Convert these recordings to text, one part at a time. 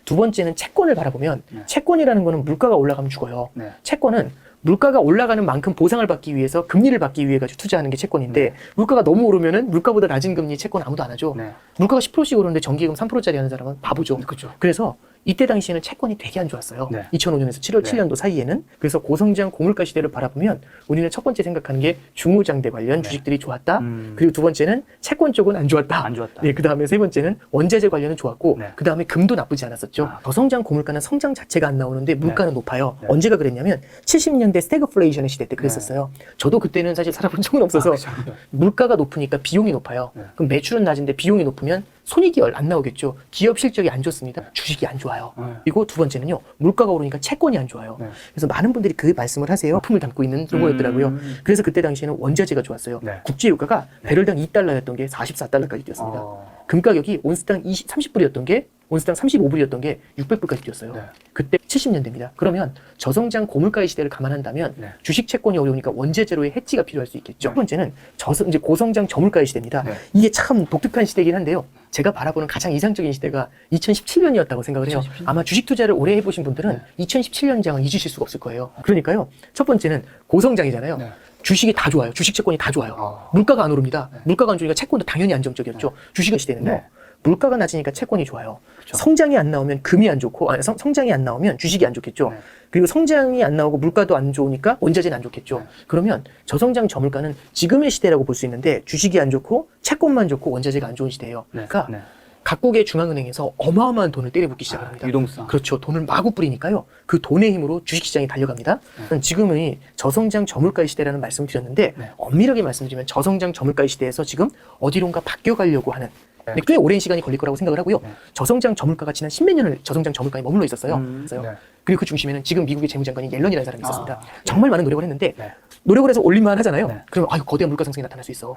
두 번째는 채권을 바라보면 채권이라는 거는 물가가 올라가면 죽어요. 채권은 물가가 올라가는 만큼 보상을 받기 위해서 금리를 받기 위해 가지고 투자하는 게 채권인데 물가가 너무 오르면은 물가보다 낮은 금리 채권 아무도 안 하죠. 물가가 10%씩 오르는데 정기예금 3%짜리 하는 사람은 바보죠. 그래서 이때 당시에는 채권이 되게 안 좋았어요. 2005년에서 7년도 사이에는. 그래서 고성장 고물가 시대를 바라보면 우리는 첫 번째 생각하는 게 중무장대 관련 주식들이 좋았다. 그리고 두 번째는 채권 쪽은 안 좋았다. 네, 그 다음에 세 번째는 원자재 관련은 좋았고 그 다음에 금도 나쁘지 않았었죠. 저성장 고물가는 성장 자체가 안 나오는데 물가는 높아요. 언제가 그랬냐면 70년대 스태그플레이션 시대 때 그랬었어요. 저도 그때는 사실 살아본 적은 없어서 물가가 높으니까 비용이 높아요. 그럼 매출은 낮은데 비용이 높으면 손익이 안 나오겠죠. 기업 실적이 안 좋습니다. 주식이 안 좋아요. 그리고 두 번째는요. 물가가 오르니까 채권이 안 좋아요. 그래서 많은 분들이 그 말씀을 하세요. 품을 담고 있는 용어였더라고요. 그래서 그때 당시에는 원자재가 좋았어요. 국제유가가 배럴당 2달러였던 게 44달러까지 뛰었습니다. 금 가격이 온스당 30불이었던 게 온스당 35불이었던 게 600불까지 뛰었어요. 그때 70년대입니다. 그러면 저성장 고물가의 시대를 감안한다면 주식 채권이 어려우니까 원재재로의 해지가 필요할 수 있겠죠. 첫 번째는 이제 고성장 저물가의 시대입니다. 이게 참 독특한 시대이긴 한데요. 제가 바라보는 가장 이상적인 시대가 2017년이었다고 생각을 해요. 2017년? 아마 주식 투자를 오래 해보신 분들은 2017년장을 잊으실 수가 없을 거예요. 그러니까요. 첫 번째는 고성장이잖아요. 주식이 다 좋아요. 주식 채권이 다 좋아요. 물가가 안 오릅니다. 물가가 안 좋으니까 채권도 당연히 안정적이었죠. 주식의 시대는요. 물가가 낮으니까 채권이 좋아요. 성장이 안 나오면 금이 안 좋고, 성장이 안 나오면 주식이 안 좋겠죠. 그리고 성장이 안 나오고 물가도 안 좋으니까 원자재는 안 좋겠죠. 그러면 저성장 저물가는 지금의 시대라고 볼 수 있는데 주식이 안 좋고 채권만 좋고 원자재가 안 좋은 시대예요. 그러니까 각국의 중앙은행에서 어마어마한 돈을 때려붓기 시작합니다. 유동성. 그렇죠. 돈을 마구 뿌리니까요. 그 돈의 힘으로 주식시장이 달려갑니다. 지금의 저성장 저물가의 시대라는 말씀을 드렸는데 엄밀하게 말씀드리면 저성장 저물가의 시대에서 지금 어디론가 바뀌어가려고 하는 근데 꽤 오랜 시간이 걸릴 거라고 생각을 하고요. 저성장 저물가가 지난 10몇 년을 저성장 저물가에 머물러 있었어요. 그리고 그 중심에는 지금 미국의 재무장관이 옐런이라는 사람이 있었습니다. 정말 많은 노력을 했는데 노력을 해서 올릴만 하잖아요. 그러면 아유 거대한 물가 상승이 나타날 수 있어.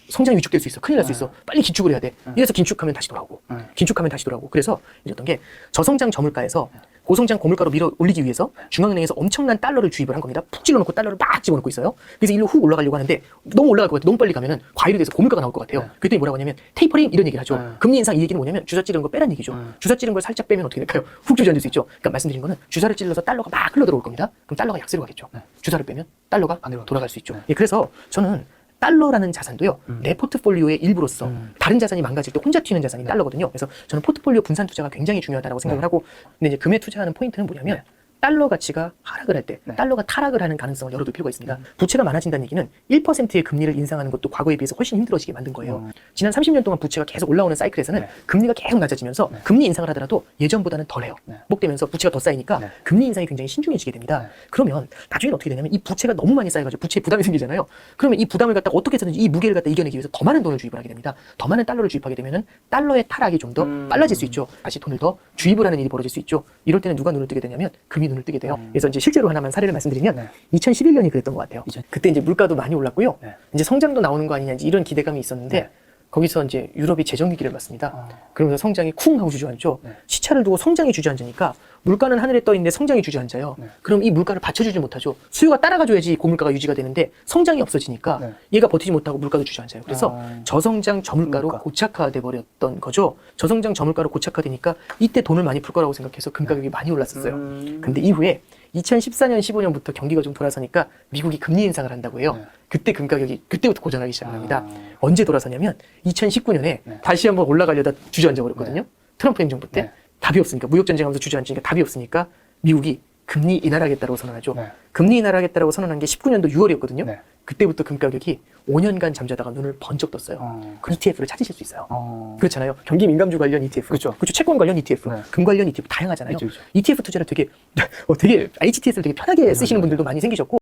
성장이 위축될 수 있어. 큰일 날 수 있어. 빨리 긴축을 해야 돼. 이래서 긴축하면 다시 돌아오고 긴축하면 다시 돌아오고 그래서 이랬던 게 저성장 저물가에서 고성장 고물가로 밀어 올리기 위해서 중앙은행에서 엄청난 달러를 주입을 한 겁니다. 푹 찔러놓고 달러를 막 집어넣고 있어요. 그래서 일로 훅 올라가려고 하는데 너무 올라갈 것 같아요. 너무 빨리 가면은 과열이 돼서 고물가가 나올 것 같아요. 그랬더니 뭐라고 하냐면 테이퍼링 이런 얘기를 하죠. 금리 인상 이 얘기는 뭐냐면 주사 찌르는 거 빼란 얘기죠. 주사 찌르는 걸 살짝 빼면 어떻게 될까요? 훅 주저앉을 수 있죠. 그러니까 말씀드린 거는 주사를 찔러서 달러가 막 흘러 들어올 겁니다. 그럼 달러가 약세로 가겠죠. 주사를 빼면 달러가 돌아갈 수 있죠. 예, 그래서 저는 달러라는 자산도요, 내 포트폴리오의 일부로서 다른 자산이 망가질 때 혼자 튀는 자산이 달러거든요. 그래서 저는 포트폴리오 분산 투자가 굉장히 중요하다고 생각을 하고, 근데 이제 금에 투자하는 포인트는 뭐냐면, 달러 가치가 하락을 할 때 달러가 타락을 하는 가능성을 열어둘 필요가 있습니다. 부채가 많아진다는 얘기는 1%의 금리를 인상하는 것도 과거에 비해서 훨씬 힘들어지게 만든 거예요. 지난 30년 동안 부채가 계속 올라오는 사이클에서는 금리가 계속 낮아지면서 금리 인상을 하더라도 예전보다는 덜해요. 복되면서 부채가 더 쌓이니까 금리 인상이 굉장히 신중해지게 됩니다. 그러면 나중에 어떻게 되냐면 이 부채가 너무 많이 쌓여가지고 부채에 부담이 생기잖아요. 그러면 이 부담을 갖다가 어떻게 해서든지 이 무게를 갖다 이겨내기 위해서 더 많은 돈을 주입을 하게 됩니다. 더 많은 달러를 주입하게 되면은 달러의 타락이 좀 더 빨라질 수 있죠. 다시 돈을 더 주입을 하는 일이 벌어질 수 있죠. 이럴 때는 누가 눈을 뜨게 되냐면 금이 눈을 뜨게 돼요. 그래서 이제 실제로 하나만 사례를 말씀드리면 2011년이 그랬던 것 같아요. 그때 이제 물가도 많이 올랐고요. 이제 성장도 나오는 거 아니냐 이런 기대감이 있었는데 거기서 이제 유럽이 재정 위기를 맞습니다. 그러면서 성장이 쿵 하고 주저앉죠. 시차를 두고 성장이 주저앉으니까 물가는 하늘에 떠 있는데 성장이 주저앉아요. 그럼 이 물가를 받쳐주지 못하죠. 수요가 따라가줘야지 고물가가 유지가 되는데 성장이 없어지니까 얘가 버티지 못하고 물가도 주저앉아요. 그래서 저성장 저물가로 고착화돼 버렸던 거죠. 저성장 저물가로 고착화되니까 이때 돈을 많이 풀 거라고 생각해서 금 가격이 많이 올랐었어요. 근데 이후에 2014년, 15년부터 경기가 좀 돌아서니까 미국이 금리 인상을 한다고 해요. 그때 금 가격이 그때부터 고전하기 시작합니다. 언제 돌아서냐면 2019년에 다시 한번 올라가려다 주저앉아 버렸거든요. 트럼프 행정부 때 답이 없으니까 무역전쟁하면서 주저앉으니까 답이 없으니까 미국이 금리 인하하겠다고 선언하죠. 금리 인하하겠다고 선언한 게 19년도 6월이었거든요. 그때부터 금 가격이 5년간 잠자다가 눈을 번쩍 떴어요. 그 ETF를 찾으실 수 있어요. 그렇잖아요. 경기 민감주 관련 ETF, 그렇죠. 채권 관련 ETF, 금 관련 ETF 다양하잖아요. ETF 투자를 되게 HTS를 되게 편하게 쓰시는 분들도 많이 생기셨고.